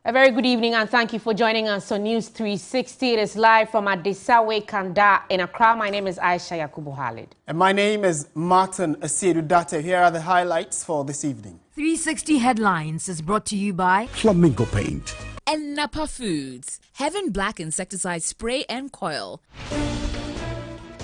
A very good evening and thank you for joining us on News 360. It is live from Adesawe Kanda in Accra. My name is Aisha Yakubu Khalid. And my name is Martin Asiedu Date. Here are the highlights for this evening. 360 Headlines is brought to you by Flamingo Paint and Napa Foods, Heaven Black Insecticide Spray and Coil.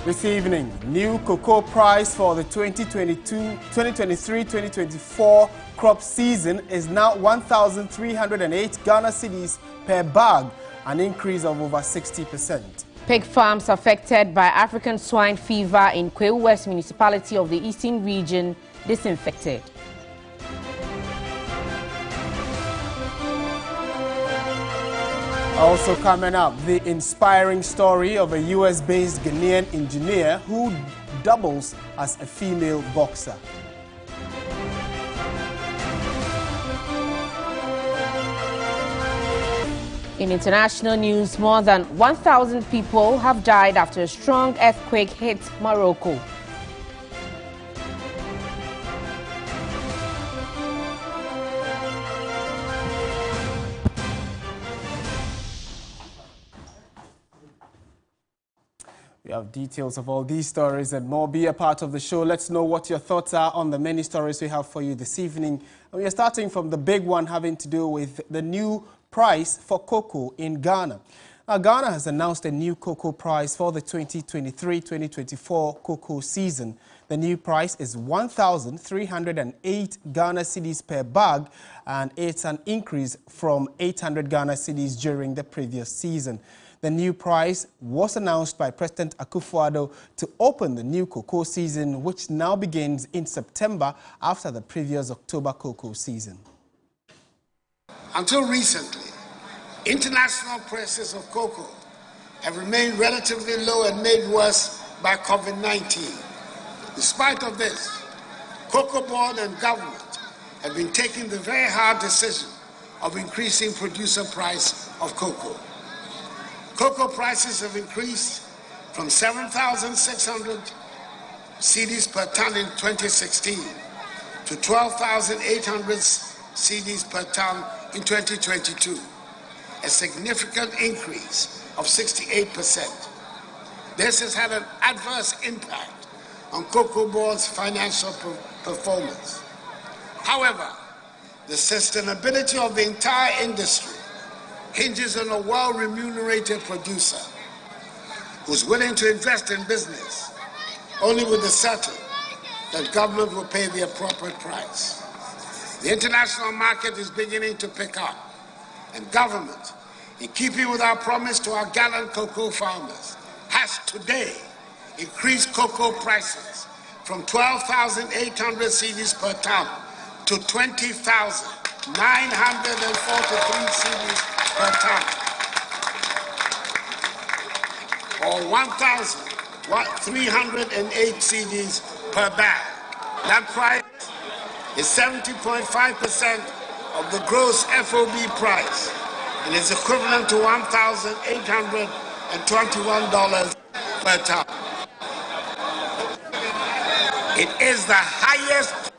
This evening, new cocoa price for the 2023-2024 crop season is now 1,308 Ghana cedis per bag, an increase of over 60%. Pig farms affected by African swine fever in Kwewu West municipality of the Eastern region disinfected. Also coming up, the inspiring story of a US-based Ghanaian engineer who doubles as a female boxer. In international news, more than 1,000 people have died after a strong earthquake hit Morocco. We have details of all these stories and more. Be a part of the show. Let's know what your thoughts are on the many stories we have for you this evening. And we are starting from the big one having to do with the new price for cocoa in Ghana. Now, Ghana has announced a new cocoa price for the 2023-2024 cocoa season. The new price is 1,308 Ghana cedis per bag, and it's an increase from 800 Ghana cedis during the previous season. The new price was announced by President Akufo-Addo to open the new cocoa season, which now begins in September after the previous October cocoa season. Until recently, international prices of cocoa have remained relatively low and made worse by COVID-19. In spite of this, Cocoa Board and government have been taking the very hard decision of increasing producer price of cocoa. Cocoa prices have increased from 7,600 cedis per ton in 2016 to 12,800 cedis per ton in 2022, a significant increase of 68%. This has had an adverse impact on Cocoa Board's financial performance. However, the sustainability of the entire industry hinges on a well-remunerated producer who's willing to invest in business only with the certain that government will pay the appropriate price. The international market is beginning to pick up, and government, in keeping with our promise to our gallant cocoa farmers, has today increased cocoa prices from 12,800 cedis per ton to 20,943 cedis per ton, or 1,308 cedis per bag. That price is 70.5% of the gross FOB price and is equivalent to $1,821 per ton. It is the highest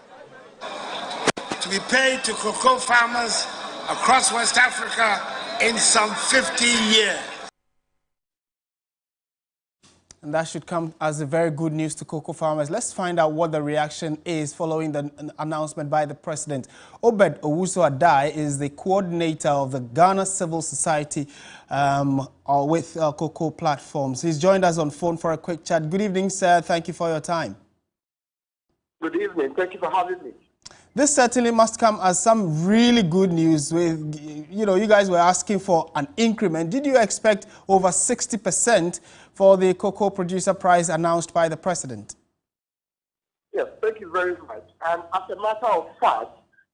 to be paid to cocoa farmers across West Africa in some 50 years. And that should come as a very good news to cocoa farmers. Let's find out what the reaction is following the announcement by the president. Obed Owusu-Adai is the coordinator of the Ghana Civil Society with cocoa platforms. He's joined us on phone for a quick chat. Good evening, sir. Thank you for your time. Good evening. Thank you for having me. This certainly must come as some really good news. With, you guys were asking for an increment. Did you expect over 60% for the cocoa producer price announced by the president? Yes, thank you very much. And as a matter of fact,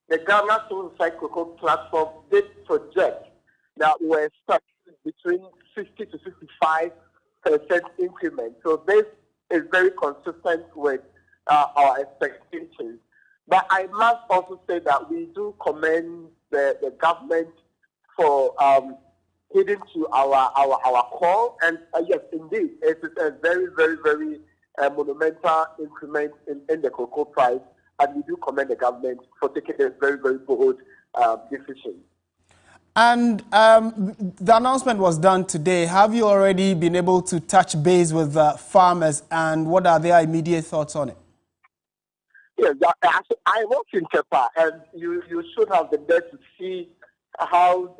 the Ghana Civil Society Cocoa Platform did project that we're expecting between 60 to 65% increment. So this is very consistent with our expectations. But I must also say that we do commend the government for heeding to our call. And yes, indeed, it is a very, very, very monumental increment in the cocoa price. And we do commend the government for taking a very, very bold decision. And the announcement was done today. Have you already been able to touch base with farmers, and what are their immediate thoughts on it? Yes, I work in Tepa, and you should have been there to see how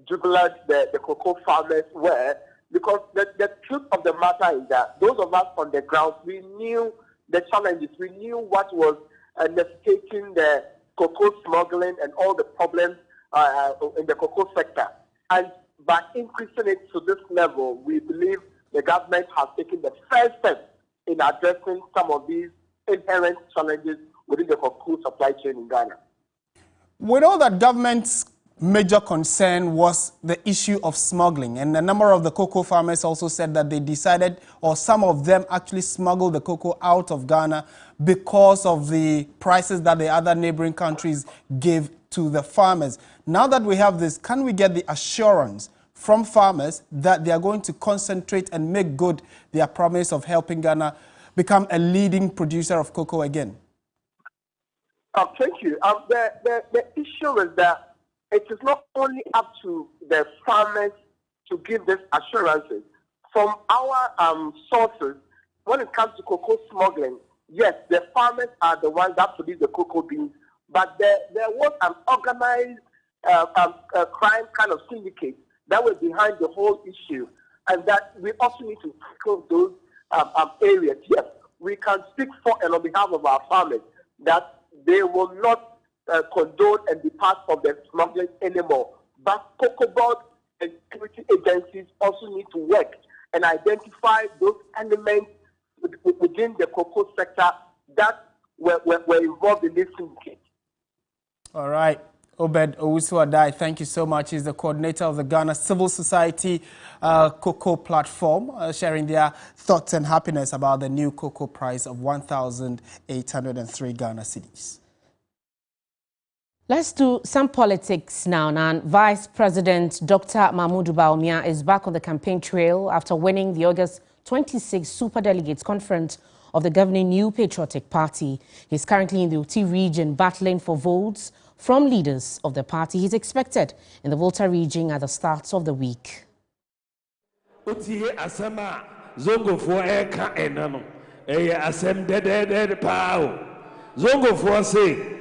jubilant the cocoa farmers were, because the truth of the matter is that those of us on the ground, we knew the challenges, we knew what was necessitating the cocoa smuggling and all the problems in the cocoa sector. And by increasing it to this level, we believe the government has taken the first step in addressing some of these inherent challenges within the cocoa supply chain in Ghana. We know that government's major concern was the issue of smuggling, and a number of the cocoa farmers also said that they decided, or some of them actually smuggled the cocoa out of Ghana because of the prices that the other neighboring countries gave to the farmers. Now that we have this, can we get the assurance from farmers that they are going to concentrate and make good their promise of helping Ghana become a leading producer of cocoa again? Thank you. The issue is that it is not only up to the farmers to give these assurances. From our sources, when it comes to cocoa smuggling, yes, the farmers are the ones that produce the cocoa beans, but there was an organized crime kind of syndicate that was behind the whole issue, and that we also need to tackle those areas. Yes, we can speak for and on behalf of our farmers that they will not condone and be part of the smuggling anymore. But Cocoa Board and security agencies also need to work and identify those elements within the cocoa sector that were involved in this syndicate. All right. Obed Owusu-Adai, thank you so much. He's the coordinator of the Ghana Civil Society Cocoa Platform, sharing their thoughts and happiness about the new cocoa price of 1,803 Ghana cedis. Let's do some politics now. Vice President Dr. Mahmoud Bawumia is back on the campaign trail after winning the August 26 Super Delegates Conference of the governing New Patriotic Party. He's currently in the Oti region battling for votes from leaders of the party. He's expected in the Volta region at the start of the week. Oti asema zongo fo eka enano asem de pao zongo fo say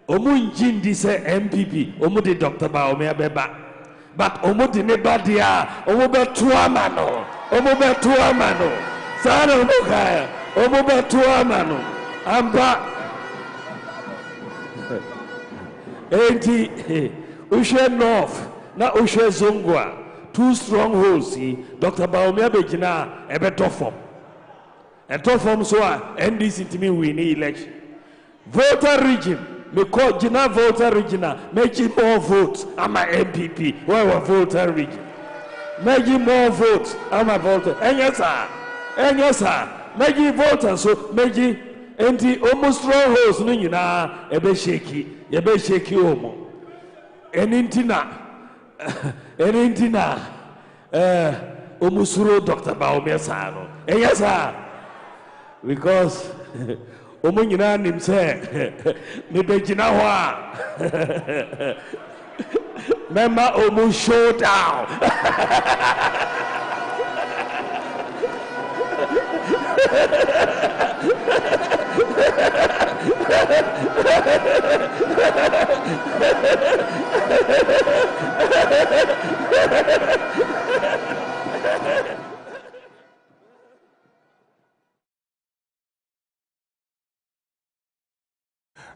Omunjindi say MPP, Omudi Dr. Bawumia beba, but Omudi nebadia, Omubetuamano, Sana Mukaya, Omubetuamano, Amba Enti Ushe North, na Ushe Zongwa, two strongholds, Dr. Bawumia Bejina, Ebetofom. And Tofom so NDC to me win the election. Voter region. Because Gina voter regional, making more votes. I'm a MPP. Why were voter region? Making more votes. I'm a voter. And yes, sir. Making voters so making almost strongholds. No, you know, ebe shaky omo. Enintina, omusuro Dr. Bawumia sano. And yes, sir. Because. Omunyina nimse mebejina hwa mema omu showdown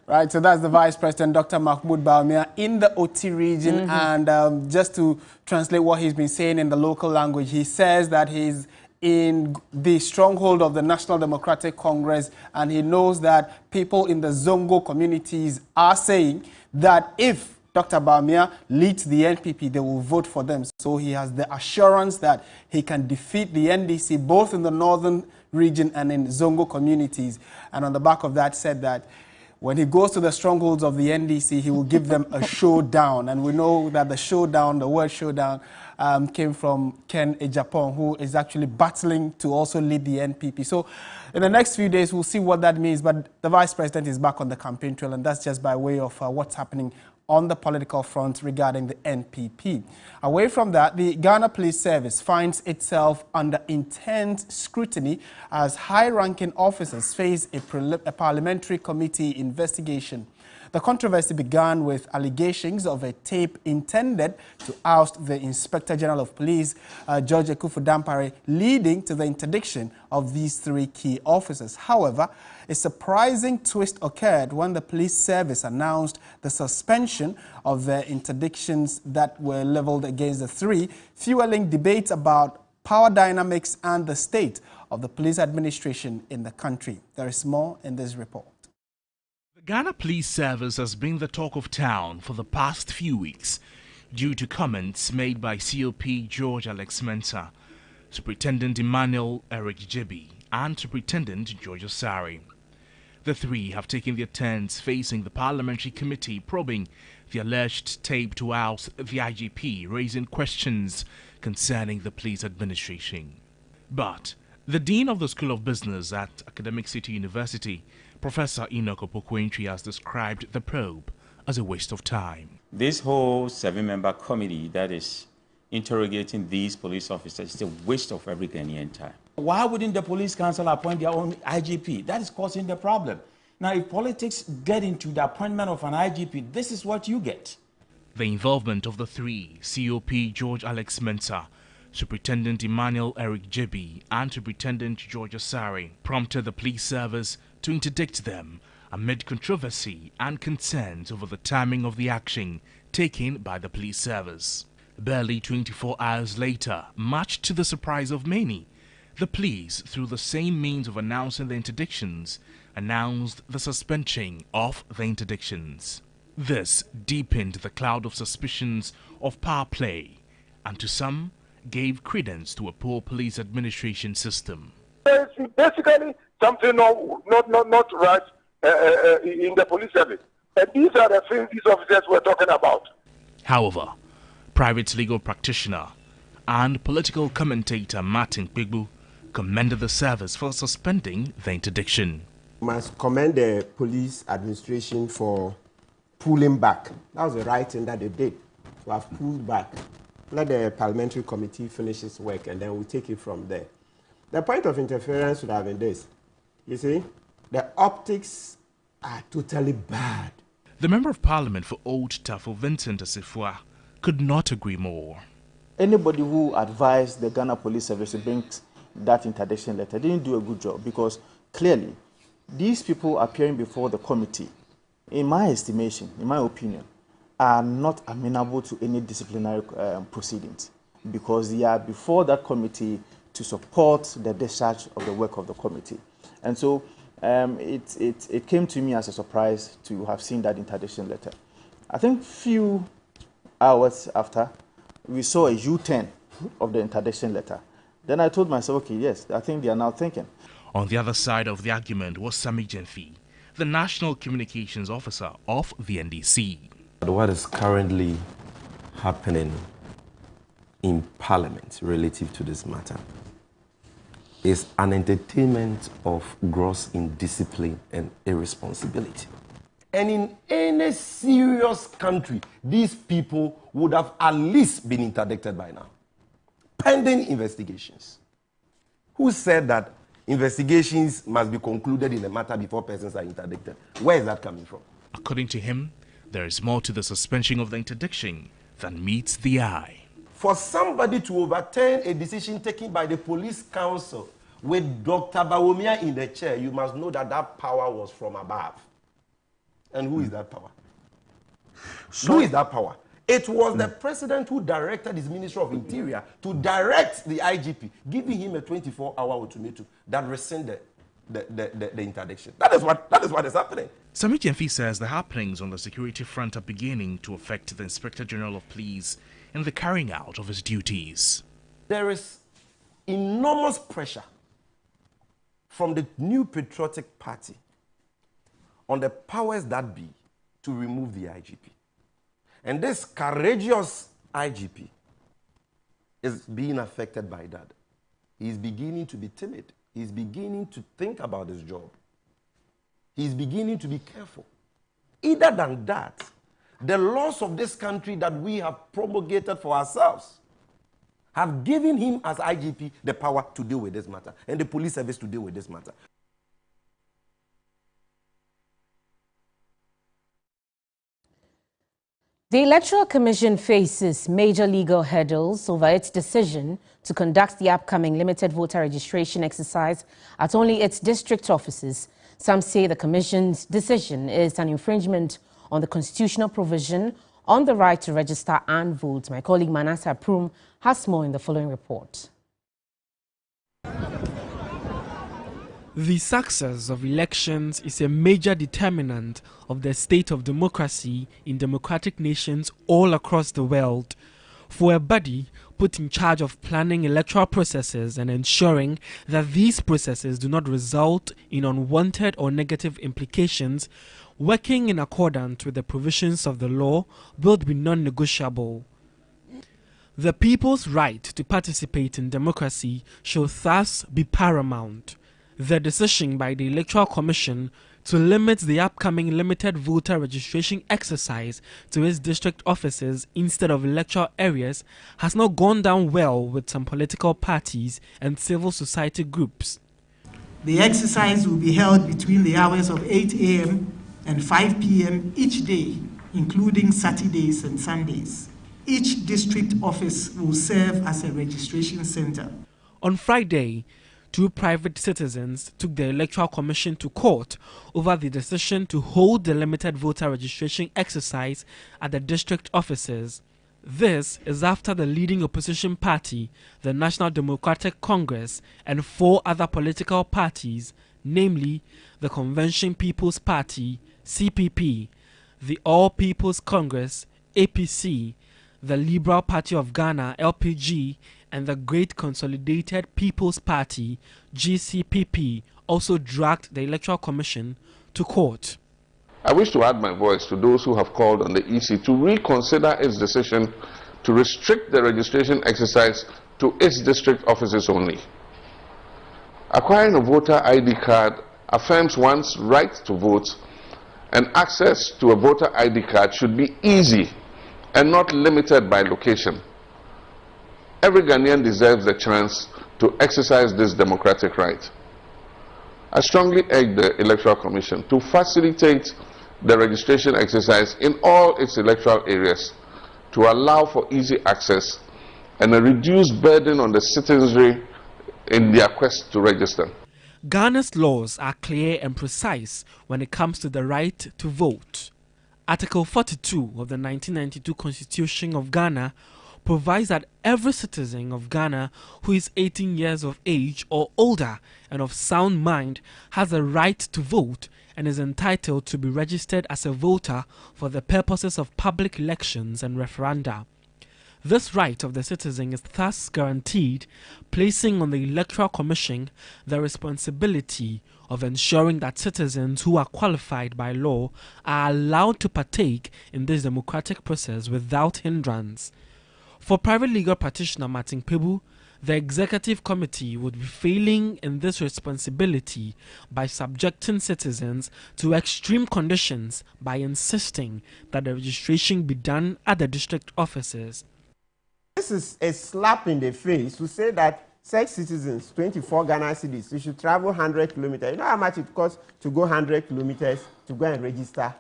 Right, so that's the Vice President, Dr. Mahmoud Bawumia, in the Oti region. And just to translate what he's been saying in the local language, he says that he's in the stronghold of the National Democratic Congress, and he knows that people in the Zongo communities are saying that if Dr. Bawumia leads the NPP, they will vote for them. So he has the assurance that he can defeat the NDC both in the northern region and in Zongo communities. And on the back of that said that when he goes to the strongholds of the NDC, he will give them a showdown. And we know that the showdown, the word showdown, came from Ken Ejapong, who is actually battling to also lead the NPP. So in the next few days, we'll see what that means. But the Vice President is back on the campaign trail, and that's just by way of what's happening on the political front regarding the NPP. Away from that, the Ghana Police Service finds itself under intense scrutiny as high-ranking officers face a parliamentary committee investigation. The controversy began with allegations of a tape intended to oust the Inspector General of Police, George Ekufu Dampare, leading to the interdiction of these three key officers. However, a surprising twist occurred when the police service announced the suspension of the interdictions that were leveled against the three, fueling debates about power dynamics and the state of the police administration in the country. There is more in this report. The Ghana Police Service has been the talk of town for the past few weeks due to comments made by COP George Alex Mensah, Superintendent Emmanuel Eric Jebi, and Superintendent George Osari. The three have taken their turns facing the parliamentary committee probing the alleged tape to oust the IGP, raising questions concerning the police administration. But the Dean of the School of Business at Academic City University, Professor Enoch Opoku-Antwi, has described the probe as a waste of time. This whole 7-member committee that is interrogating these police officers is a waste of every Ghanaian time. Why wouldn't the police council appoint their own IGP? That is causing the problem. Now, if politics get into the appointment of an IGP, this is what you get. The involvement of the three, COP George Alex Mensah, Superintendent Emmanuel Eric Jebi, and Superintendent George Osari, prompted the police service to interdict them amid controversy and concerns over the timing of the action taken by the police service. Barely 24 hours later, much to the surprise of many, the police, through the same means of announcing the interdictions, announced the suspension of the interdictions. This deepened the cloud of suspicions of power play, and to some, gave credence to a poor police administration system. Basically, something not right in the police service. And these are the things these officers were talking about. However, private legal practitioner and political commentator Martin Kpegbu commended the service for suspending the interdiction. We must commend the police administration for pulling back. That was the right thing that they did. We have pulled back. Let the parliamentary committee finish its work and then we'll take it from there. The point of interference would have been this. You see, the optics are totally bad. The Member of Parliament for Old Tafo, Vincent Asifua, could not agree more. Anybody who advised the Ghana Police Service to bring that interdiction letter didn't do a good job, because clearly these people appearing before the committee, in my estimation, in my opinion, are not amenable to any disciplinary proceedings, because they are before that committee to support the discharge of the work of the committee. And so it came to me as a surprise to have seen that interdiction letter. I think few hours after, we saw a U-turn of the interdiction letter. Then I told myself, okay, yes, I think they are now thinking. On the other side of the argument was Sammy Gyamfi, the National Communications Officer of the NDC. What is currently happening in Parliament relative to this matter is an entertainment of gross indiscipline and irresponsibility. And in any serious country, these people would have at least been interdicted by now, pending investigations. Who said that investigations must be concluded in a matter before persons are interdicted? Where is that coming from? According to him, there is more to the suspension of the interdiction than meets the eye. For somebody to overturn a decision taken by the police council with Dr. Bawumia in the chair, you must know that that power was from above. And who is that power? Who is that power? It was the president who directed his Minister of Interior to direct the IGP, giving him a 24-hour ultimatum that rescinded the interdiction. That is what is happening. Sammy Gyamfi says the happenings on the security front are beginning to affect the Inspector General of Police in the carrying out of his duties. There is enormous pressure from the New Patriotic Party on the powers that be to remove the IGP. And this courageous IGP is being affected by that. He's beginning to be timid. He's beginning to think about his job. He's beginning to be careful. Either than that, The laws of this country that we have promulgated for ourselves have given him as IGP the power to deal with this matter and the police service to deal with this matter. The Electoral Commission faces major legal hurdles over its decision to conduct the upcoming limited voter registration exercise at only its district offices. Some say the Commission's decision is an infringement on the constitutional provision on the right to register and vote. My colleague Manasseh Aprum has more in the following report. The success of elections is a major determinant of the state of democracy in democratic nations all across the world. For a body put in charge of planning electoral processes and ensuring that these processes do not result in unwanted or negative implications, working in accordance with the provisions of the law will be non-negotiable. The people's right to participate in democracy should thus be paramount. The decision by the Electoral Commission to limit the upcoming limited voter registration exercise to its district offices instead of electoral areas has not gone down well with some political parties and civil society groups. The exercise will be held between the hours of 8 a.m. and 5 p.m. each day, including Saturdays and Sundays. Each district office will serve as a registration center. On Friday, 2 private citizens took the Electoral Commission to court over the decision to hold the limited voter registration exercise at the district offices. This is after the leading opposition party, the National Democratic Congress, and 4 other political parties, namely the Convention People's Party, CPP, the All People's Congress, APC, the Liberal Party of Ghana, LPG, and the Great Consolidated People's Party, GCPP, also dragged the Electoral Commission to court. I wish to add my voice to those who have called on the EC to reconsider its decision to restrict the registration exercise to its district offices only. Acquiring a voter ID card affirms one's right to vote, and access to a voter ID card should be easy and not limited by location. Every Ghanaian deserves the chance to exercise this democratic right. I strongly urge the Electoral Commission to facilitate the registration exercise in all its electoral areas to allow for easy access and a reduced burden on the citizenry in their quest to register. Ghana's laws are clear and precise when it comes to the right to vote. Article 42 of the 1992 Constitution of Ghana provides that every citizen of Ghana who is 18 years of age or older and of sound mind has a right to vote and is entitled to be registered as a voter for the purposes of public elections and referenda. This right of the citizen is thus guaranteed, placing on the Electoral Commission the responsibility of ensuring that citizens who are qualified by law are allowed to partake in this democratic process without hindrance. For private legal practitioner Martin Pebu, the executive committee would be failing in this responsibility by subjecting citizens to extreme conditions by insisting that the registration be done at the district offices. This is a slap in the face to say that such citizens, 24 Ghana cedis, you should travel 100 kilometers. You know how much it costs to go 100 kilometers to go and register?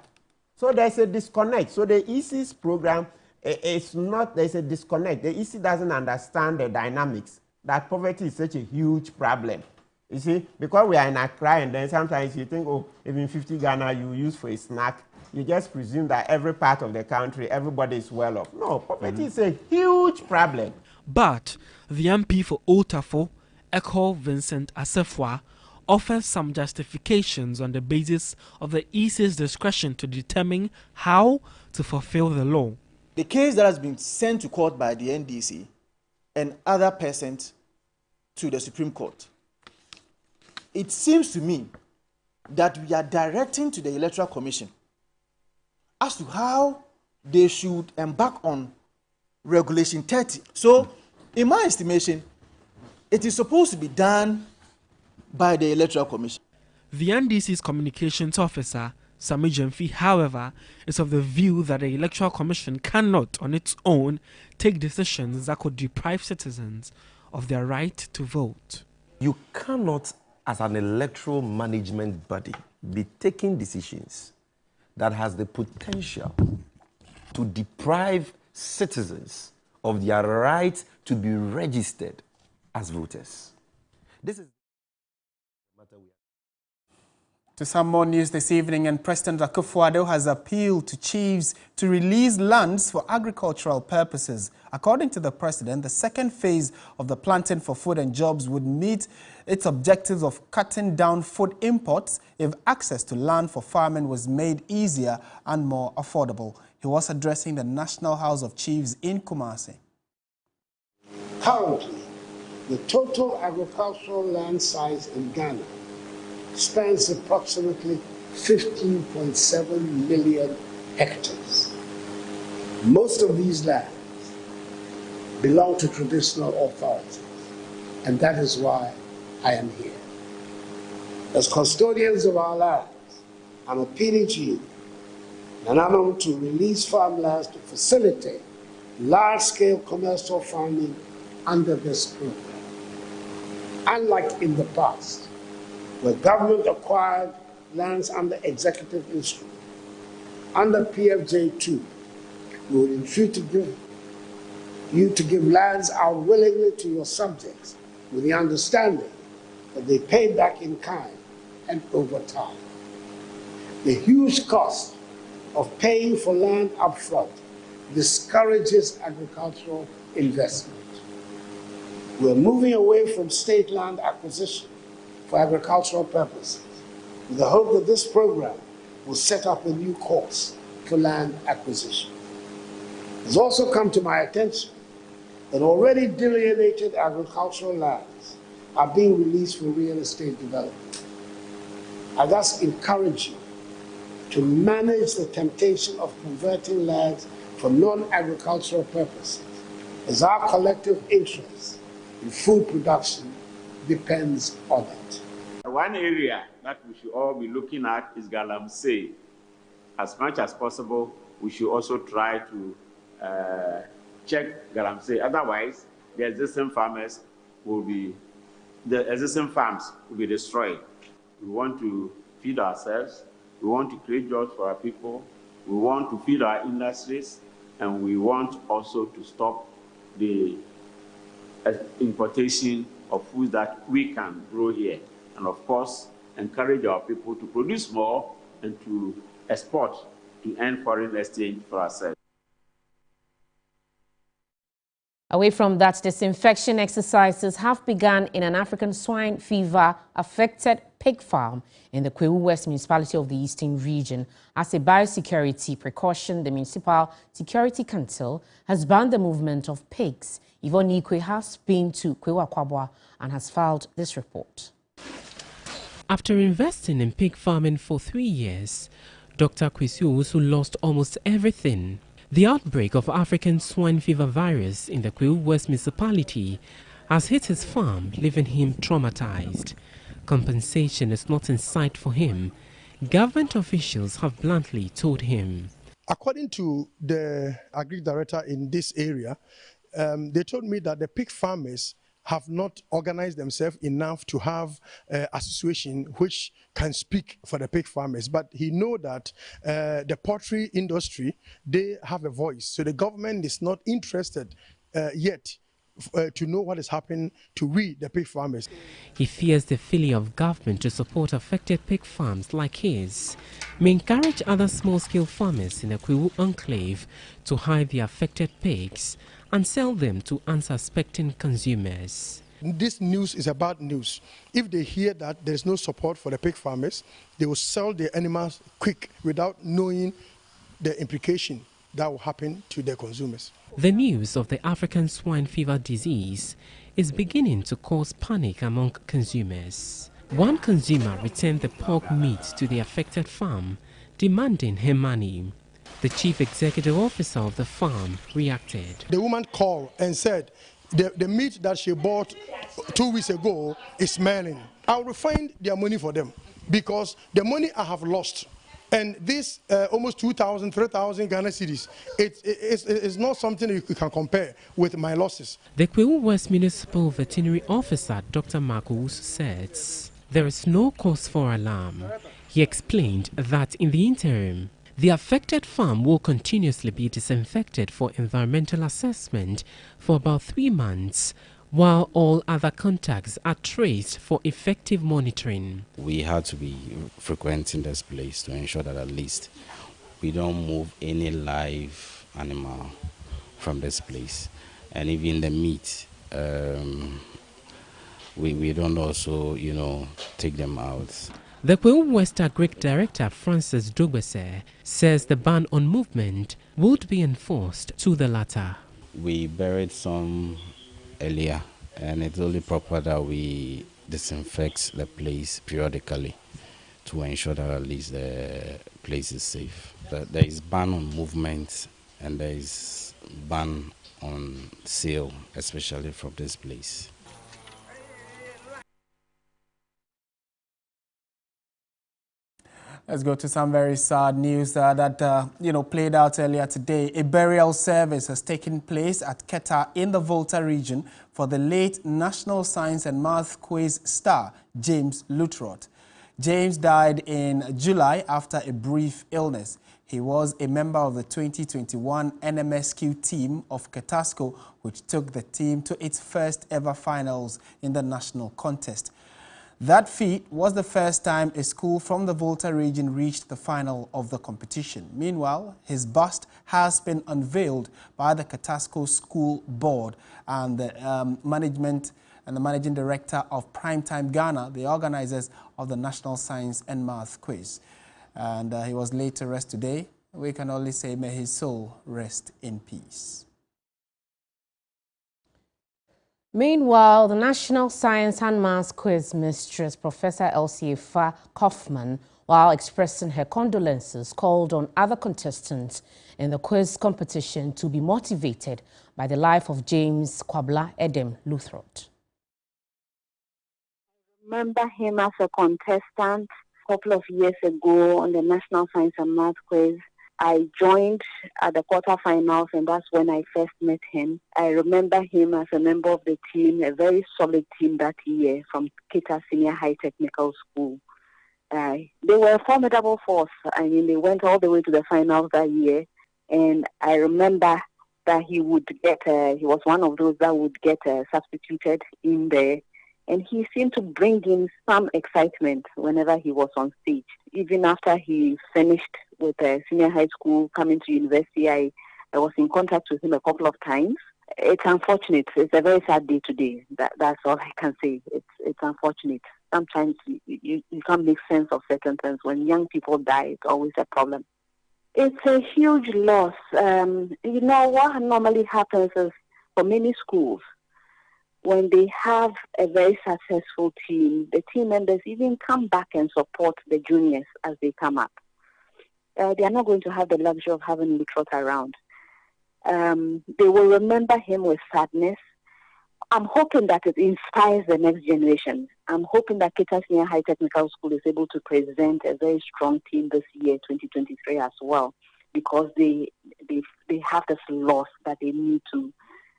So there's a disconnect. So the EC's program, there's a disconnect. The EC doesn't understand the dynamics, that poverty is such a huge problem. You see, because we are in Accra and then sometimes you think, oh, even 50 Ghana you use for a snack, you just presume that every part of the country, everybody is well off. No, poverty is a huge problem. But the MP for Otafo, Echo Vincent Asefwa, offers some justifications on the basis of the EC's discretion to determine how to fulfill the law. The case that has been sent to court by the NDC and other persons to the Supreme Court, it seems to me that we are directing to the Electoral Commission as to how they should embark on Regulation 30. So, in my estimation, it is supposed to be done by the Electoral Commission. The NDC's communications officer, Sami Jemfi, however, is of the view that the Electoral Commission cannot, on its own, take decisions that could deprive citizens of their right to vote. You cannot, as an electoral management body, be taking decisions that has the potential to deprive citizens of their right to be registered as voters. This is To some more news this evening, and President Akufo-Addo has appealed to chiefs to release lands for agricultural purposes. According to the president, the second phase of the Planting for Food and Jobs would meet its objectives of cutting down food imports if access to land for farming was made easier and more affordable. He was addressing the National House of Chiefs in Kumasi. Currently, the total agricultural land size in Ghana spans approximately 15.7 million hectares. Most of these lands belong to traditional authorities, and that is why I am here. As custodians of our lands, I'm appealing to you, Nananum, to release farmlands to facilitate large-scale commercial farming under this program. Unlike in the past, where government acquired lands under executive instrument, under PFJ2, we would entreat you to give lands out willingly to your subjects with the understanding that they pay back in kind and over time. The huge cost of paying for land upfront discourages agricultural investment. We're moving away from state land acquisition for agricultural purposes, with the hope that this program will set up a new course for land acquisition. It's also come to my attention that already delineated agricultural lands are being released for real estate development. I thus encourage you to manage the temptation of converting lands for non-agricultural purposes, as our collective interest in food production depends on it. One area that we should all be looking at is Galamsey. As much as possible, we should also try to check Galamsey. Otherwise, the existing farms will be destroyed. We want to feed ourselves. We want to create jobs for our people. We want to feed our industries, and we want also to stop the importation of food that we can grow here, and of course encourage our people to produce more and to export to earn foreign exchange for ourselves. Away from that, disinfection exercises have begun in an African swine fever affected pig farm in the Kwewu West municipality of the Eastern region. As a biosecurity precaution, the Municipal Security Council has banned the movement of pigs. Yvonne Ikwe has been to Kwewu Akwabwa and has filed this report. After investing in pig farming for 3 years, Dr. Kwesi Owusu lost almost everything. The outbreak of African swine fever virus in the Kwewu West municipality has hit his farm, leaving him traumatized. Compensation is not in sight for him. Government officials have bluntly told him. According to the agri director in this area, they told me that the pig farmers have not organized themselves enough to have an association which can speak for the pig farmers. But he know that the poultry industry, they have a voice. So the government is not interested yet to know what is happening to we, the pig farmers. He fears the failure of government to support affected pig farms like his may encourage other small-scale farmers in the Kwewu enclave to hide the affected pigs and sell them to unsuspecting consumers. This news is a bad news. If they hear that there is no support for the pig farmers, they will sell their animals quick without knowing the implication that will happen to their consumers. The news of the African swine fever disease is beginning to cause panic among consumers. One consumer returned the pork meat to the affected farm, demanding her money. The chief executive officer of the farm reacted. The woman called and said, the meat that she bought 2 weeks ago is smelling. I will refund their money for them because the money I have lost And this almost 2,000, 3,000 Ghana cedis, it's not something you can compare with my losses. The Kwewu West Municipal Veterinary Officer, Dr. Marcos, says there is no cause for alarm. He explained that in the interim, the affected farm will continuously be disinfected for environmental assessment for about 3 months, while all other contacts are traced for effective monitoring. We had to be frequenting this place to ensure that at least we don't move any live animal from this place. And even the meat, we don't also, take them out. The Kwewu West Agric Director, Francis Dogbese, says the ban on movement would be enforced to the latter. We buried some earlier, and it's only proper that we disinfect the place periodically to ensure that at least the place is safe. But there is ban on movement and there is ban on sale, especially from this place. Let's go to some very sad news that played out earlier today. A burial service has taken place at Keta in the Volta region for the late National Science and Math Quiz star, James Luttrot. James died in July after a brief illness. He was a member of the 2021 NMSQ team of Ketasco, which took the team to its first ever finals in the national contest. That feat was the first time a school from the Volta region reached the final of the competition. Meanwhile, his bust has been unveiled by the Ketasco School Board and the management and the managing director of Primetime Ghana, the organizers of the National Science and Math Quiz. And he was laid to rest today. We can only say, may his soul rest in peace. Meanwhile, the National Science and Math Quiz mistress, Professor Elsie Fa Kaufman, while expressing her condolences, called on other contestants in the quiz competition to be motivated by the life of James Kwabla Edem Luttrot. I remember him as a contestant a couple of years ago on the National Science and Math Quiz. I joined at the quarterfinals, and that's when I first met him. I remember him as a member of the team, a very solid team that year from Kita Senior High Technical School. They were a formidable force. I mean, they went all the way to the finals that year, and I remember that he was one of those that would get substituted in there. And he seemed to bring in some excitement whenever he was on stage. Even after he finished with senior high school, coming to university, I was in contact with him a couple of times. It's unfortunate. It's a very sad day today. That's all I can say. It's unfortunate. Sometimes you can't make sense of certain things. When young people die, it's always a problem. It's a huge loss. What normally happens is for many schools, when they have a very successful team, the team members even come back and support the juniors as they come up. They are not going to have the luxury of having Luttrot around. They will remember him with sadness. I'm hoping that it inspires the next generation. I'm hoping that Kita Senior High Technical School is able to present a very strong team this year, 2023 as well, because they have this loss that they need to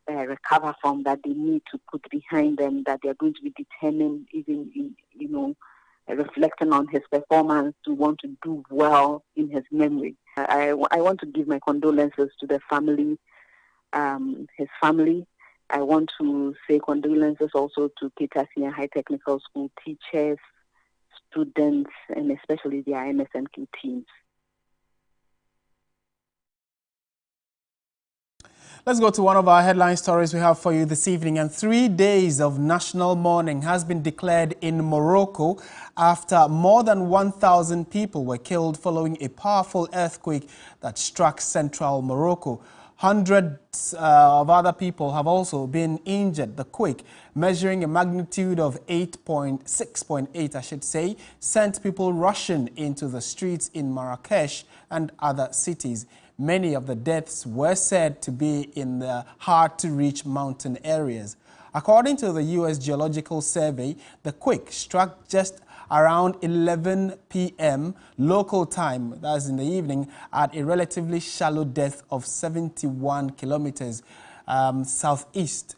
recover from, that they need to put behind them, that they're going to be determined, even in, reflecting on his performance, to want to do well in his memory. I want to give my condolences to the family, his family. I want to say condolences also to Kita Senior High Technical School teachers, students, and especially their NSNQ teams. Let's go to one of our headline stories we have for you this evening. And 3 days of national mourning has been declared in Morocco after more than 1,000 people were killed following a powerful earthquake that struck central Morocco. Hundreds of other people have also been injured. The quake, measuring a magnitude of 6.8, I should say, sent people rushing into the streets in Marrakesh and other cities. Many of the deaths were said to be in the hard-to-reach mountain areas. According to the U.S. Geological Survey, the quake struck just around 11 p.m. local time, that's in the evening, at a relatively shallow depth of 71 kilometers southwest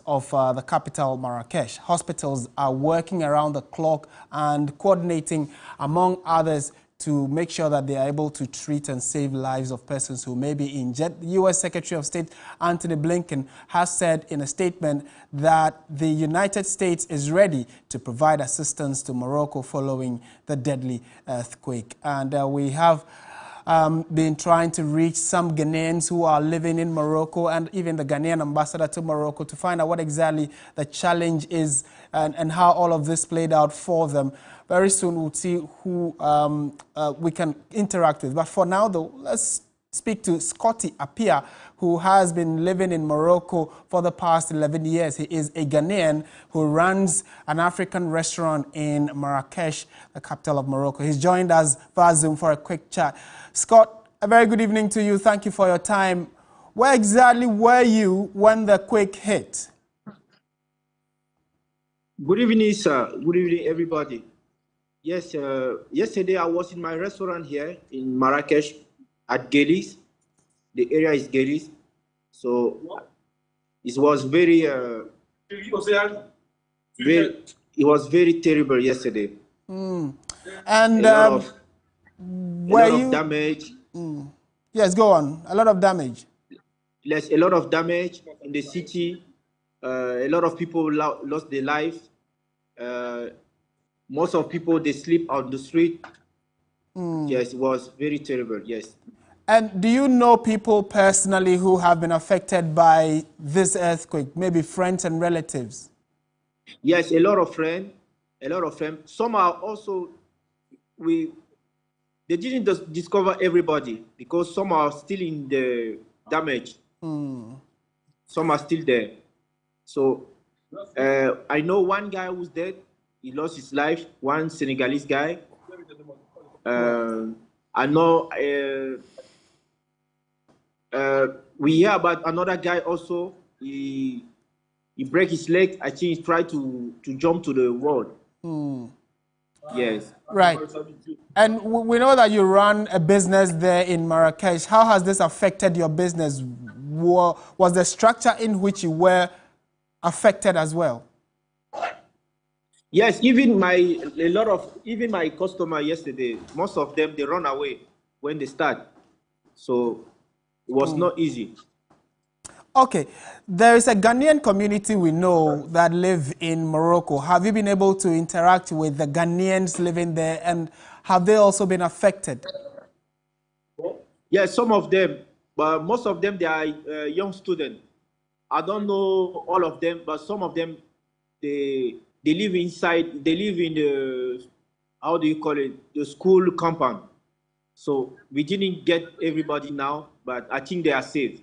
of the capital, Marrakesh. Hospitals are working around the clock and coordinating, among others, to make sure that they are able to treat and save lives of persons who may be injured. The U.S. Secretary of State Antony Blinken has said in a statement that the United States is ready to provide assistance to Morocco following the deadly earthquake. And we have been trying to reach some Ghanaians who are living in Morocco and even the Ghanaian ambassador to Morocco to find out what exactly the challenge is and how all of this played out for them. Very soon we'll see who we can interact with. But for now, though, let's speak to Scotty Apia, who has been living in Morocco for the past 11 years. He is a Ghanaian who runs an African restaurant in Marrakesh, the capital of Morocco. He's joined us via Zoom for a quick chat. Scott, a very good evening to you. Thank you for your time. Where exactly were you when the quake hit? Good evening, sir. Good evening, everybody. Yes, yesterday I was in my restaurant here in Marrakesh at Gelis. The area is Gelis. So it was it was very terrible yesterday. And a lot of damage. Yes, go on. A lot of damage. Yes, a lot of damage in the city. A lot of people lost their life. Most of people, they sleep on the street. Yes, it was very terrible, yes. And do you know people personally who have been affected by this earthquake, maybe friends and relatives? Yes, a lot of friends, Some are also, they didn't just discover everybody because some are still in the damage. Some are still there. So I know one guy who's dead. He lost his life, one Senegalese guy. I know we hear about another guy also. He broke his leg. I think he tried to jump to the wall. Yes. Right. And we know that you run a business there in Marrakesh. How has this affected your business? Was the structure in which you were affected as well? Yes, even my customer yesterday, most of them, they run away when they start. So it was not easy. Okay, there is a Ghanaian community we know that live in Morocco. Have you been able to interact with the Ghanaians living there, and have they also been affected? Yes, some of them, but most of them, they are young students. I don't know all of them, but some of them, they live inside, they live in the, how do you call it, the school compound. So we didn't get everybody now, but I think they are safe.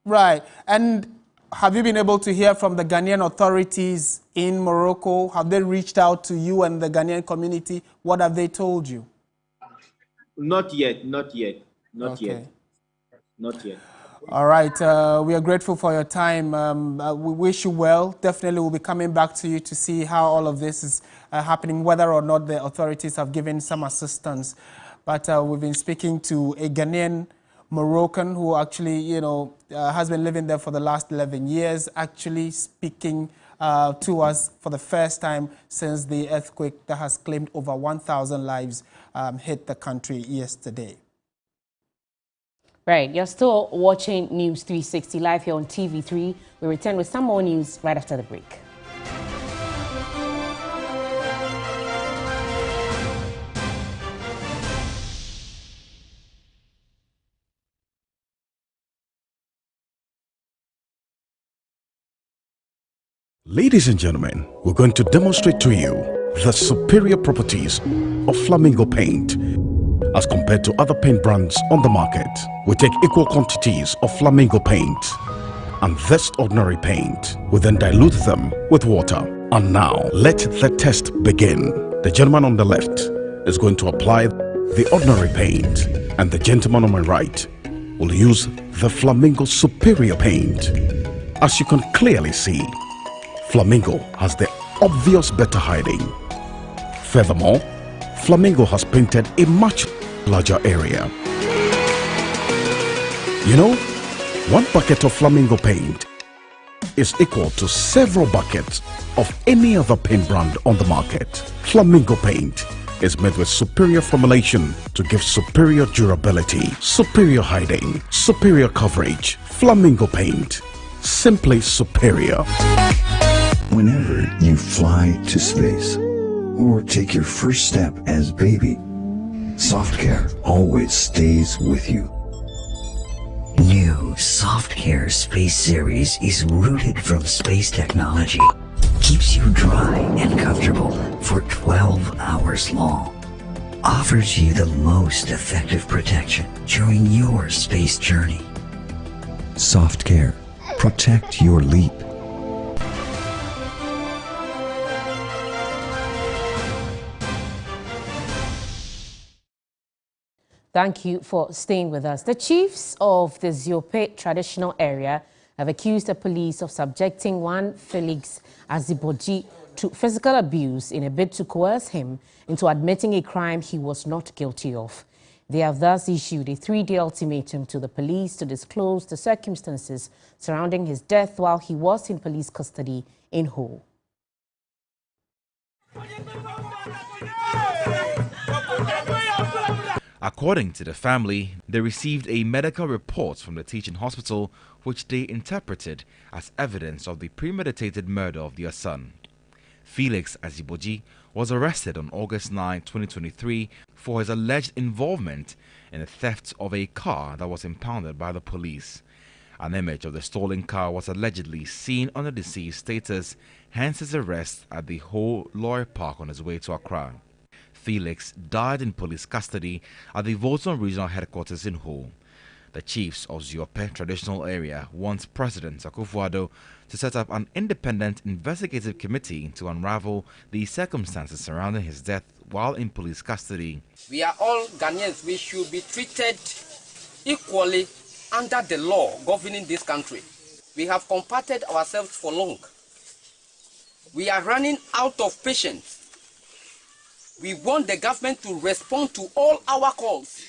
Right. And have you been able to hear from the Ghanaian authorities in Morocco? Have they reached out to you and the Ghanaian community? What have they told you? Not yet. All right. We are grateful for your time. We wish you well. Definitely we'll be coming back to you to see how all of this is happening, whether or not the authorities have given some assistance. But we've been speaking to a Ghanaian Moroccan who actually, has been living there for the last 11 years, actually speaking to us for the first time since the earthquake that has claimed over 1,000 lives hit the country yesterday. Right, you're still watching News 360 live here on TV3. We return with some more news right after the break. Ladies and gentlemen, we're going to demonstrate to you the superior properties of Flamingo paint. As compared to other paint brands on the market, we take equal quantities of Flamingo paint and this ordinary paint. We then dilute them with water. And now, let the test begin. The gentleman on the left is going to apply the ordinary paint, and the gentleman on my right will use the Flamingo superior paint. As you can clearly see, Flamingo has the obvious better hiding. Furthermore, Flamingo has painted a much larger area. You know, one bucket of Flamingo paint is equal to several buckets of any other paint brand on the market. Flamingo paint is made with superior formulation to give superior durability, superior hiding, superior coverage. Flamingo paint, simply superior. Whenever you fly to space or take your first step as baby, SoftCare always stays with you. New SoftCare Space Series is rooted from space technology. Keeps you dry and comfortable for 12 hours long. Offers you the most effective protection during your space journey. SoftCare. Protect your leap. Thank you for staying with us. The chiefs of the Ziope traditional area have accused the police of subjecting one Felix Aziboji to physical abuse in a bid to coerce him into admitting a crime he was not guilty of. They have thus issued a 3-day ultimatum to the police to disclose the circumstances surrounding his death while he was in police custody in Ho. According to the family, they received a medical report from the teaching hospital which they interpreted as evidence of the premeditated murder of their son. Felix Aziboji was arrested on August 9, 2023 for his alleged involvement in the theft of a car that was impounded by the police. An image of the stolen car was allegedly seen on the deceased's status, hence his arrest at the Ho Lawyer Park on his way to Accra. Felix died in police custody at the Volson Regional Headquarters in Ho. The chiefs of Ziope traditional area want President Akufo-Addo to set up an independent investigative committee to unravel the circumstances surrounding his death while in police custody. We are all Ghanaians. We should be treated equally under the law governing this country. We have compacted ourselves for long. We are running out of patience. We want the government to respond to all our calls,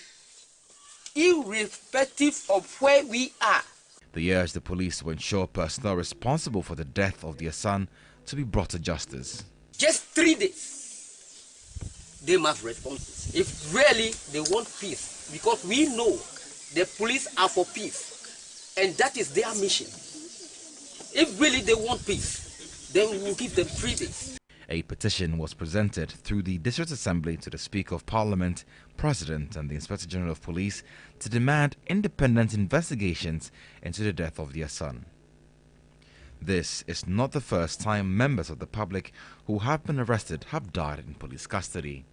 irrespective of where we are. They urge the police to ensure personnel responsible for the death of their son to be brought to justice. Just 3 days, they must respond. If really they want peace, because we know the police are for peace, and that is their mission. If really they want peace, then we will give them 3 days. A petition was presented through the District Assembly to the Speaker of Parliament, President and the Inspector General of Police to demand independent investigations into the death of their son. This is not the first time members of the public who have been arrested have died in police custody.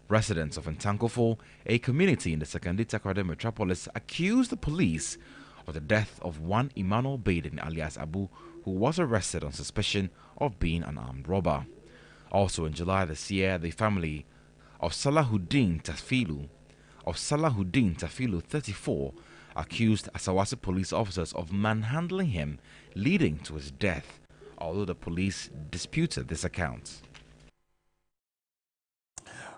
Residents of Ntankofo, a community in the Sekandi Takoradi metropolis, accused the police of the death of one Emmanuel Baden alias Abu, who was arrested on suspicion of being an armed robber. Also in July this year, the family of Salahuddin Tafilu, 34, accused Asawasi police officers of manhandling him, leading to his death, although the police disputed this account.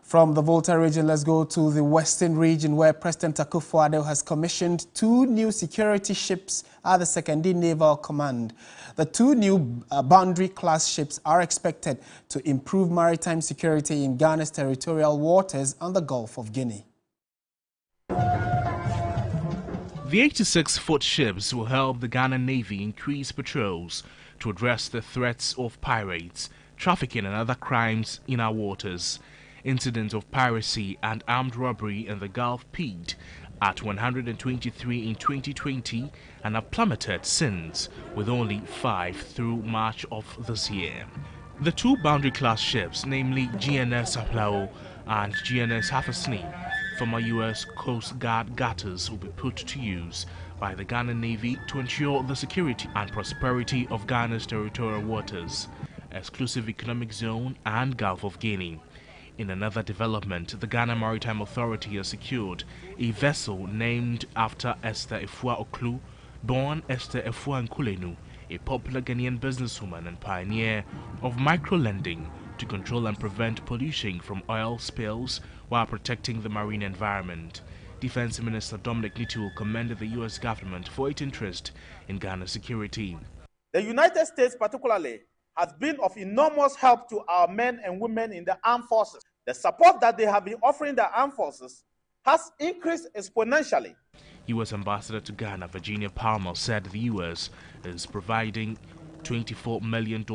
From the Volta region, let's go to the Western region, where President Akufo-Addo has commissioned 2 new security ships at the Sekandi Naval Command. The 2 new boundary-class ships are expected to improve maritime security in Ghana's territorial waters and the Gulf of Guinea. The 86-foot ships will help the Ghana Navy increase patrols to address the threats of pirates, trafficking and other crimes in our waters. Incidents of piracy and armed robbery in the Gulf peaked at 123 in 2020 and have plummeted since, with only 5 through March of this year. The 2 boundary-class ships, namely GNS Aplao and GNS Hafasni, former U.S. Coast Guard gatters, will be put to use by the Ghana Navy to ensure the security and prosperity of Ghana's territorial waters, exclusive economic zone and Gulf of Guinea. In another development, the Ghana Maritime Authority has secured a vessel named after Esther Efua Oklu, born Esther Efua Nkulenu, a popular Ghanaian businesswoman and pioneer of micro-lending to control and prevent pollution from oil spills while protecting the marine environment. Defense Minister Dominic Nitiwul commended the U.S. government for its interest in Ghana's security. The United States particularly has been of enormous help to our men and women in the armed forces. The support that they have been offering the armed forces has increased exponentially. U.S. Ambassador to Ghana, Virginia Palmer, said the U.S. is providing $24 million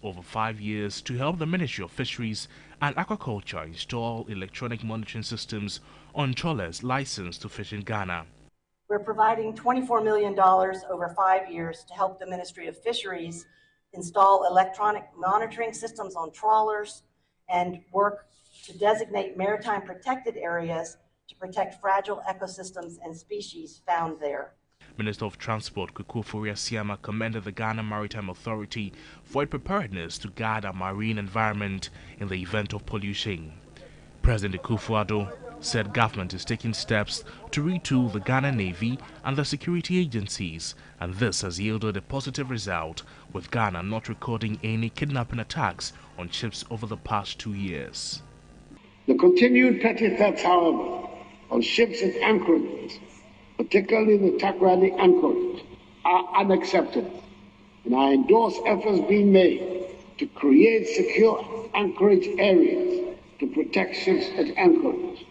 over 5 years to help the Ministry of Fisheries and Aquaculture install electronic monitoring systems on trawlers licensed to fish in Ghana. We're providing $24 million over 5 years to help the Ministry of Fisheries install electronic monitoring systems on trawlers and work to designate maritime protected areas to protect fragile ecosystems and species found there. Minister of Transport Kweku Ofori-Asiamah commended the Ghana Maritime Authority for its preparedness to guard our marine environment in the event of pollution. President Akufo-Addo said government is taking steps to retool the Ghana Navy and the security agencies, and this has yielded a positive result, with Ghana not recording any kidnapping attacks on ships over the past 2 years. The continued petty thefts, however, on ships and anchorages, particularly the Takoradi anchorage, are unacceptable, and I endorse efforts being made to create secure anchorage areas to protect ships at anchorage.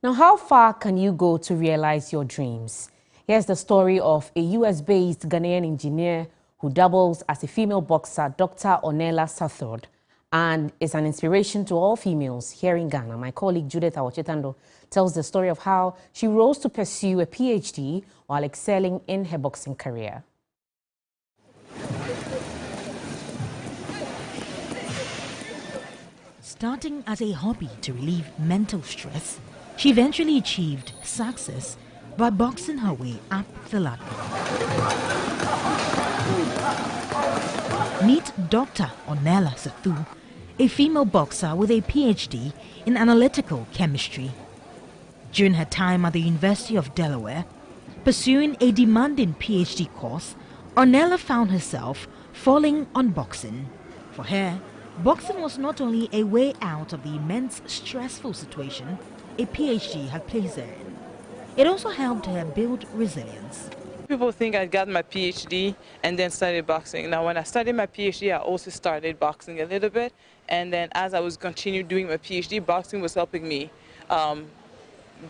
Now, how far can you go to realize your dreams? Here's the story of a US-based Ghanaian engineer who doubles as a female boxer, Dr. Ornella Sathord, and is an inspiration to all females here in Ghana. My colleague Judith Awachitando tells the story of how she rose to pursue a PhD while excelling in her boxing career. Starting as a hobby to relieve mental stress, she eventually achieved success by boxing her way up the ladder. Meet Dr. Ornella Sathord, a female boxer with a PhD in analytical chemistry. During her time at the University of Delaware, pursuing a demanding PhD course, Ornella found herself falling on boxing. For her, boxing was not only a way out of the immense stressful situation a PhD had placed her in, it also helped her build resilience. People think I got my PhD and then started boxing. Now, when I started my PhD, I also started boxing a little bit. And then as I was continuing doing my PhD, boxing was helping me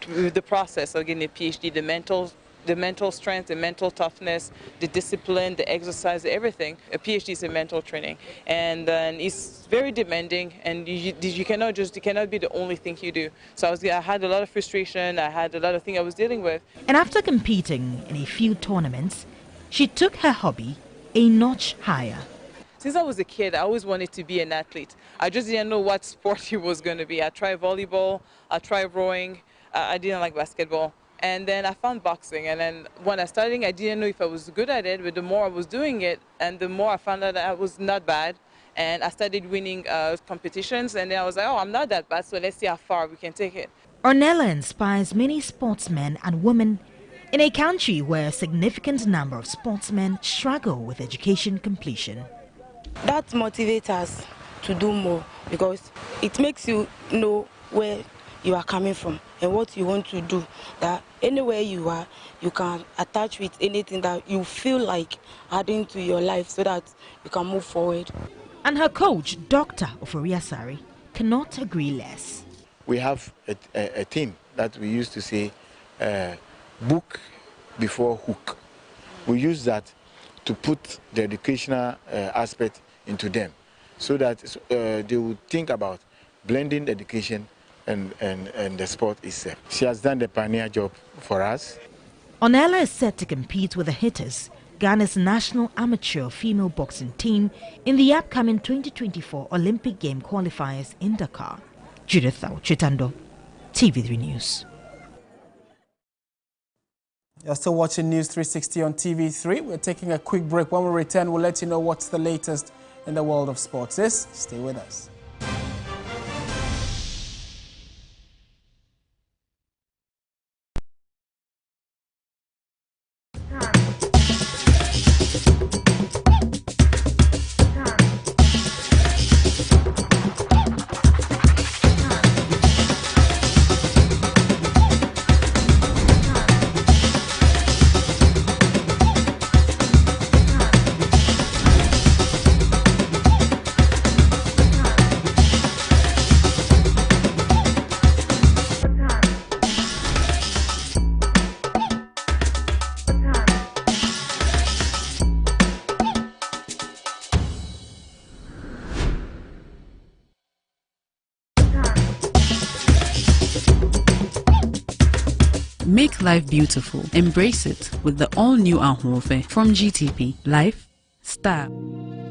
with the process of getting a PhD, the mental strength, the mental toughness, the discipline, the exercise, everything. A PhD is a mental training, and it's very demanding, and you cannot be the only thing you do. So I had a lot of frustration, I had a lot of things I was dealing with. And after competing in a few tournaments, she took her hobby a notch higher. Since I was a kid, I always wanted to be an athlete. I just didn't know what sport it was going to be. I tried volleyball, I tried rowing, I didn't like basketball. And then I found boxing, and then when I started, I didn't know if I was good at it, but the more I was doing it, and the more I found out that I was not bad, and I started winning competitions, and then I was like, oh, I'm not that bad, so let's see how far we can take it. Ornella inspires many sportsmen and women in a country where a significant number of sportsmen struggle with education completion. That motivates us to do more, because it makes you know where you are coming from and what you want to do, that anywhere you are, you can attach with anything that you feel like adding to your life so that you can move forward. And her coach, Dr. Ofori-Asare, cannot agree less. We have a theme that we used to say, book before hook. We use that to put the educational aspect into them, so that they would think about blending education and the sport itself. She has done the pioneer job for us. Ornella is set to compete with the Hitters, Ghana's national amateur female boxing team, in the upcoming 2024 Olympic Game qualifiers in Dakar. Judith Chitando, TV3 News. You're still watching News 360 on TV3. We're taking a quick break. When we return, we'll let you know what's the latest in the world of sports. Stay with us. Make life beautiful. Embrace it with the all-new Ahunfe from GTP. Life, style.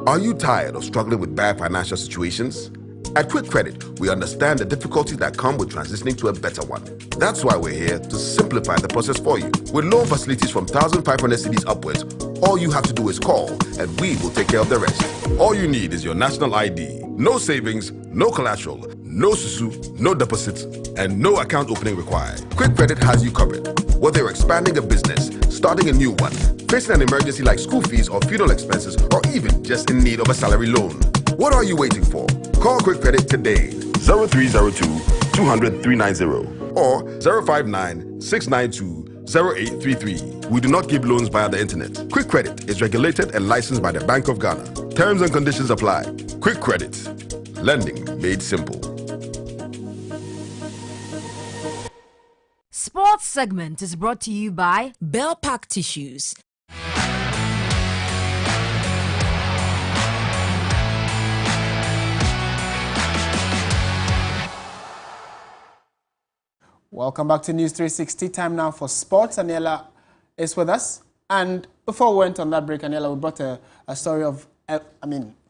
Are you tired of struggling with bad financial situations? At Quick Credit, we understand the difficulties that come with transitioning to a better one. That's why we're here to simplify the process for you. With loan facilities from 1,500 cedis upwards, all you have to do is call and we will take care of the rest. All you need is your national ID. No savings, no collateral, no susu, no deposits, and no account opening required. Quick Credit has you covered. Whether you're expanding a business, starting a new one, facing an emergency like school fees or funeral expenses, or even just in need of a salary loan. What are you waiting for? Call Quick Credit today. 0302 200 390 or 059 692 0833. We do not give loans via the internet. Quick Credit is regulated and licensed by the Bank of Ghana. Terms and conditions apply. Quick Credit. Lending made simple. Sports segment is brought to you by Bell Pack Tissues. Welcome back to News 360. Time now for sports. Aniela is with us. And before we went on that break, Aniela, we brought a story of,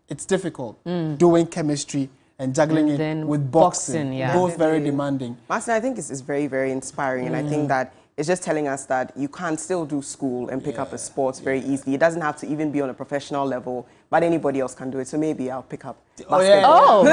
it's difficult doing chemistry and juggling it with boxing. Yeah. Both very demanding. Martin, I think it's very, very inspiring. And I think that it's just telling us that you can still do school and pick up a sport very easily. It doesn't have to even be on a professional level, but anybody else can do it. So maybe I'll pick up basketball.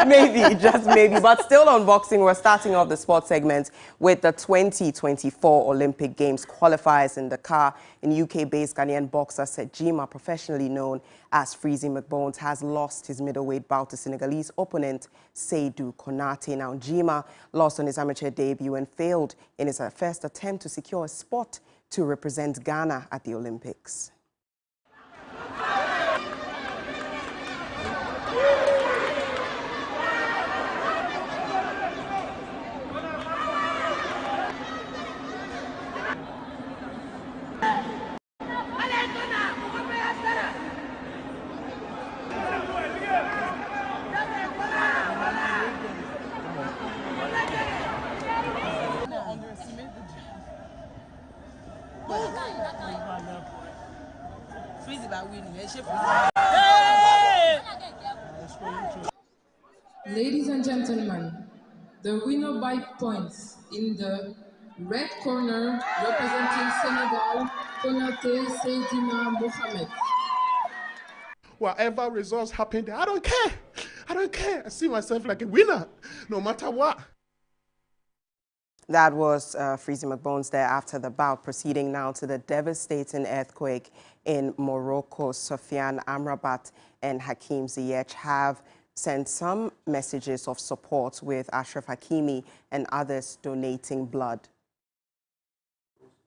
Maybe, just maybe. But still on boxing, we're starting off the sports segment with the 2024 Olympic Games qualifiers in Dakar. In UK-based Ghanaian boxer Sejima, professionally known as Freezy McBones, has lost his middleweight bout to Senegalese opponent Seydou Konate. Now, Jima lost on his amateur debut and failed in his first attempt to secure a spot to represent Ghana at the Olympics. Ladies and gentlemen, the winner by points in the red corner representing Senegal, Konate Seydina Mohamed. Whatever results happen, I don't care. I don't care. I see myself like a winner, no matter what. That was Freezy McBones there after the bout. Proceeding now to the devastating earthquake in Morocco. Sofiane Amrabat and Hakim Ziyech have sent some messages of support, with Ashraf Hakimi and others donating blood.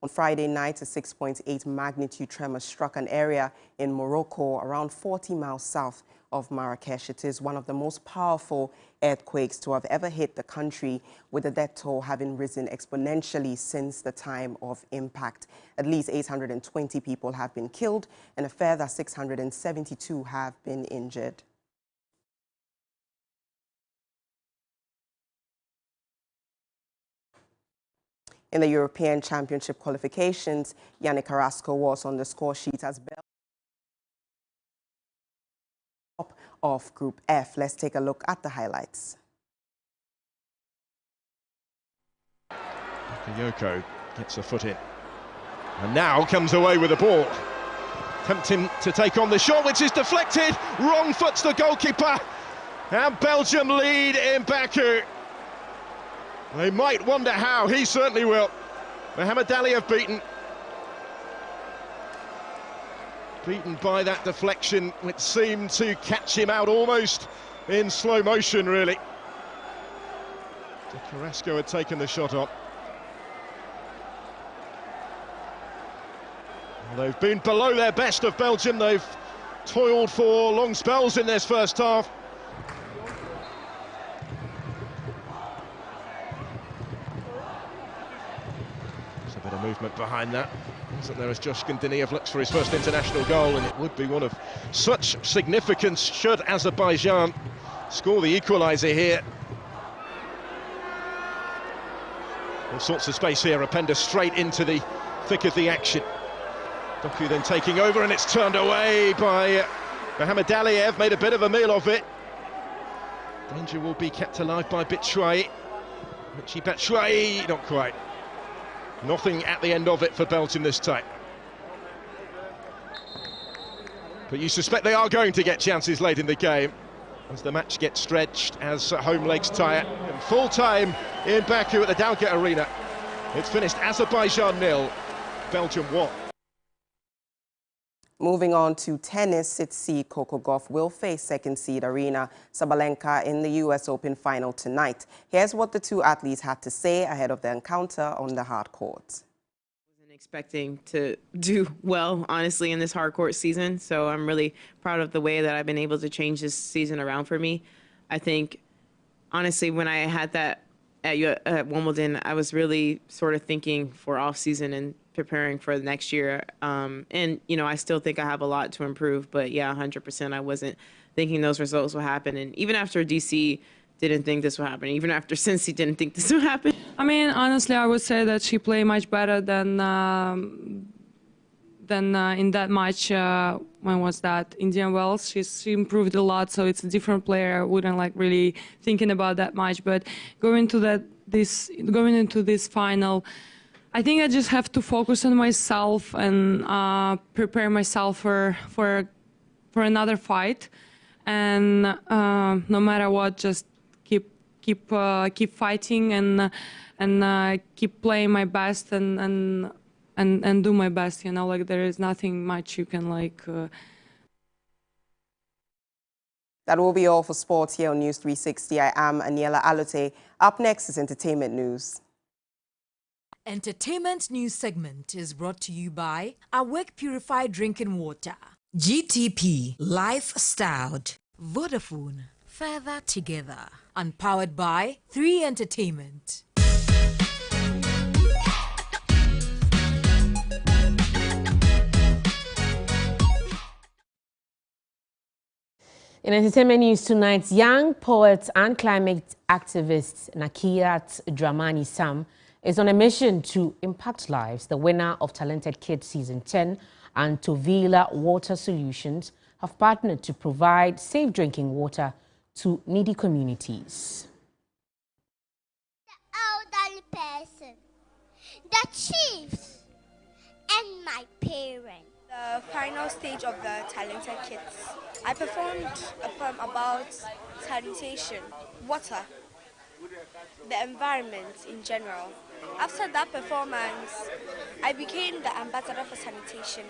On Friday night, a 6.8 magnitude tremor struck an area in Morocco around 40 miles south of Marrakesh. It is one of the most powerful earthquakes to have ever hit the country, with the death toll having risen exponentially since the time of impact. At least 820 people have been killed and a further 672 have been injured. In the European Championship qualifications, Yannick Carrasco was on the score sheet as Belgium top of Group F. Let's take a look at the highlights. Bakayoko gets a foot in. And now comes away with the ball. Tempting to take on the shot, which is deflected. Wrong foot's the goalkeeper. And Belgium lead in Baku. They might wonder how. He certainly will. Mohamed Ali have beaten by that deflection, which seemed to catch him out almost in slow motion, really. So Carrasco had taken the shot on. They've been below their best of Belgium. They've toiled for long spells in this first half. There's a bit of movement behind that. Isn't there, as Josh Gundiniev looks for his first international goal, and it would be one of such significance should Azerbaijan score the equaliser here. All sorts of space here. Openda straight into the thick of the action. Doku then taking over, and it's turned away by Mohamed Aliev. Made a bit of a meal of it. Danger will be kept alive by Batshuayi. Michy Batshuayi, not quite. Nothing at the end of it for Belgium this time. But you suspect they are going to get chances late in the game as the match gets stretched, as home legs tire. And full time in Baku at the Dalga Arena. It's finished Azerbaijan 0, Belgium 1. Moving on to tennis, sixth seed Coco Gauff will face second seed Aryna Sabalenka in the U.S. Open final tonight. Here's what the two athletes had to say ahead of the encounter on the hard court. Expecting to do well, honestly, in this hard court season. So I'm really proud of the way that I've been able to change this season around for me. I think, honestly, when I had that at Wimbledon, I was really sort of thinking for off season and preparing for the next year. And, you know, I still think I have a lot to improve, but yeah, 100%, I wasn't thinking those results would happen. And even after DC, didn't think this would happen. Even after Cincy, didn't think this would happen. I mean, honestly, I would say that she played much better than in that match. When was that? Indian Wells. She improved a lot, so it's a different player. I wouldn't like really thinking about that match. But going into this final, I think I just have to focus on myself and prepare myself for another fight. And no matter what, just keep fighting and keep playing my best and do my best. You know, like there is nothing much you can like. That will be all for sports here on News 360. I am Aniela Alote. Up next is entertainment news. Entertainment news segment is brought to you by Awake Purified Drinking Water, GTP Lifestyled, Vodafone, Further Together, and powered by 3 Entertainment. In entertainment news tonight, young poet and climate activist Nakiat Dramani Sam is on a mission to impact lives. The winner of Talented Kids Season 10 and Tovila Water Solutions have partnered to provide safe drinking water to needy communities. The elderly person, the chiefs, and my parents. The final stage of the Talented Kids, I performed a poem about sanitation, water, the environment in general. After that performance, I became the ambassador for sanitation.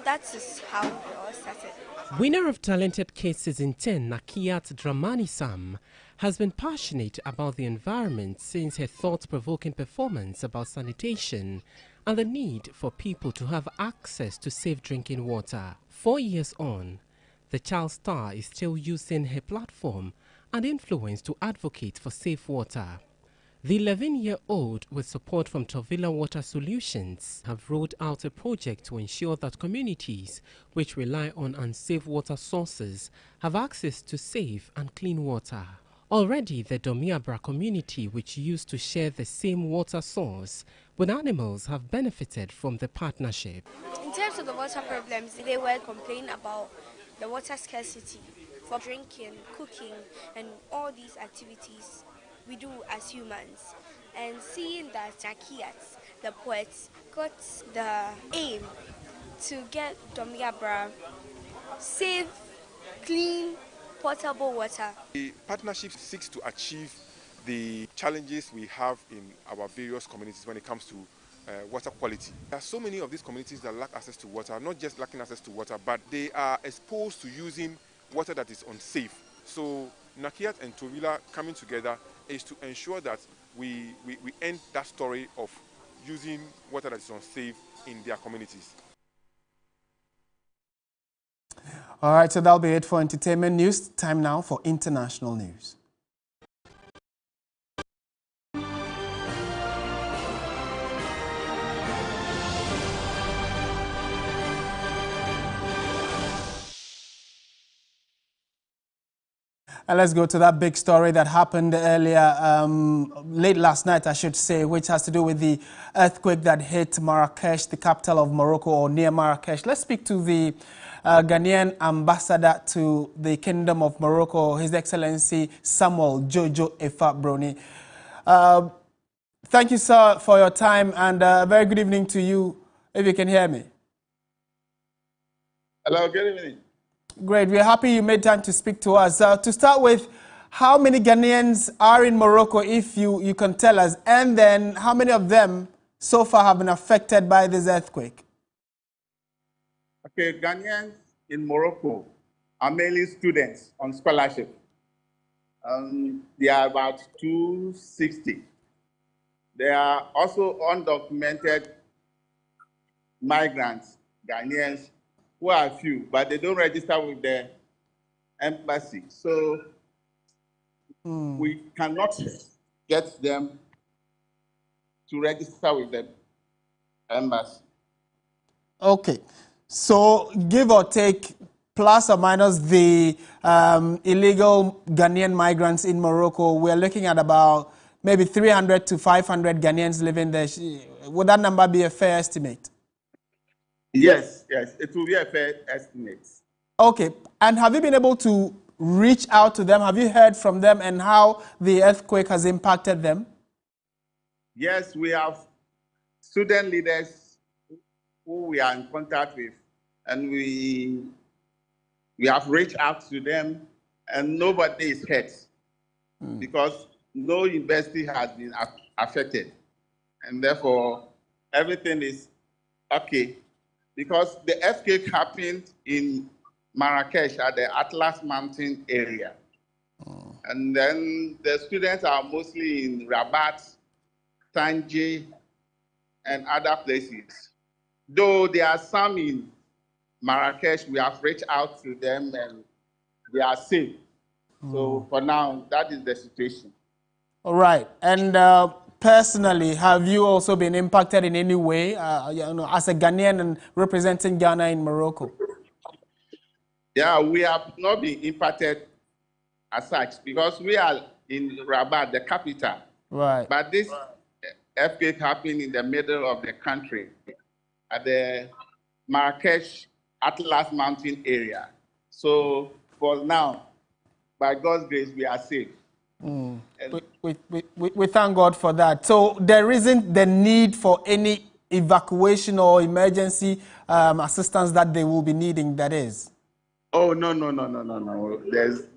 That is how it all started. Winner of Talented Kids Season 10, Nakiat Dramani Sam, has been passionate about the environment since her thought-provoking performance about sanitation and the need for people to have access to safe drinking water. 4 years on, the child star is still using her platform and influence to advocate for safe water. The 11-year-old, with support from Tovila Water Solutions, have rolled out a project to ensure that communities which rely on unsafe water sources have access to safe and clean water. Already, the Domiabra community, which used to share the same water source with animals, have benefited from the partnership. In terms of the water problems, they were complaining about the water scarcity for drinking, cooking, and all these activities we do as humans. And seeing that Nakiat, the poet, got the aim to get Domiabra safe, clean, potable water. The partnership seeks to achieve the challenges we have in our various communities when it comes to water quality. There are so many of these communities that lack access to water, not just lacking access to water, but they are exposed to using water that is unsafe. So Nakiat and Tovila coming together is to ensure that we end that story of using water that is unsafe in their communities. All right, so that'll be it for entertainment news. Time now for international news. And let's go to that big story that happened earlier, late last night, I should say, which has to do with the earthquake that hit Marrakesh, the capital of Morocco, or near Marrakesh. Let's speak to the Ghanaian ambassador to the Kingdom of Morocco, His Excellency Samuel Jojo Efa-Broni. Thank you, sir, for your time, and a very good evening to you, if you can hear me. Hello, good evening. Great. We're happy you made time to speak to us. To start with, how many Ghanaians are in Morocco, if you can tell us, and then how many of them so far have been affected by this earthquake? Okay, Ghanaians in Morocco are mainly students on scholarship. They are about 260. There are also undocumented migrants, Ghanaians, who are few, but they don't register with the embassy. So we cannot get them to register with the embassy. Okay. So give or take, plus or minus the illegal Ghanaian migrants in Morocco, we're looking at about maybe 300 to 500 Ghanaians living there. Would that number be a fair estimate? Yes, it will be a fair estimate. Okay, and have you been able to reach out to them? Have you heard from them and how the earthquake has impacted them? Yes, we have student leaders who we are in contact with, and we have reached out to them, and nobody is hurt because no university has been affected, and therefore everything is okay. Because the earthquake happened in Marrakesh at the Atlas Mountain area. And then the students are mostly in Rabat, Tangier, and other places. Though there are some in Marrakesh, we have reached out to them and they are safe. So for now, that is the situation. All right. And personally, have you also been impacted in any way, as a Ghanaian and representing Ghana in Morocco? Yeah, we have not been impacted as such because we are in Rabat, the capital. Right. But this earthquake happened in the middle of the country at the Marrakesh Atlas Mountain area. So for now, by God's grace, we are safe. We thank God for that. So there isn't the need for any evacuation or emergency assistance that they will be needing, that is? Oh, no.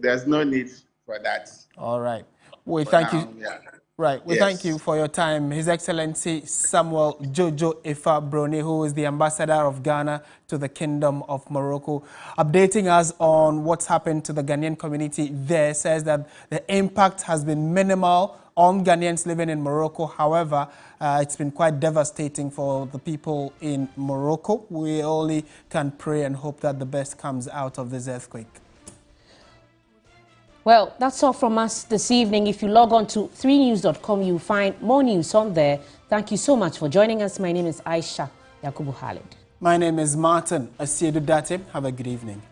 There's no need for that. All right. We thank you. Yeah. Right. We thank you for your time. His Excellency Samuel Jojo Efa-Broni, who is the ambassador of Ghana to the Kingdom of Morocco, updating us on what's happened to the Ghanaian community there, says that the impact has been minimal on Ghanaians living in Morocco. However, it's been quite devastating for the people in Morocco. We only can pray and hope that the best comes out of this earthquake. Well, that's all from us this evening. If you log on to 3news.com, you'll find more news on there. Thank you so much for joining us. My name is Aisha Yakubu Khalid. My name is Martin Asiedu Date. Have a good evening.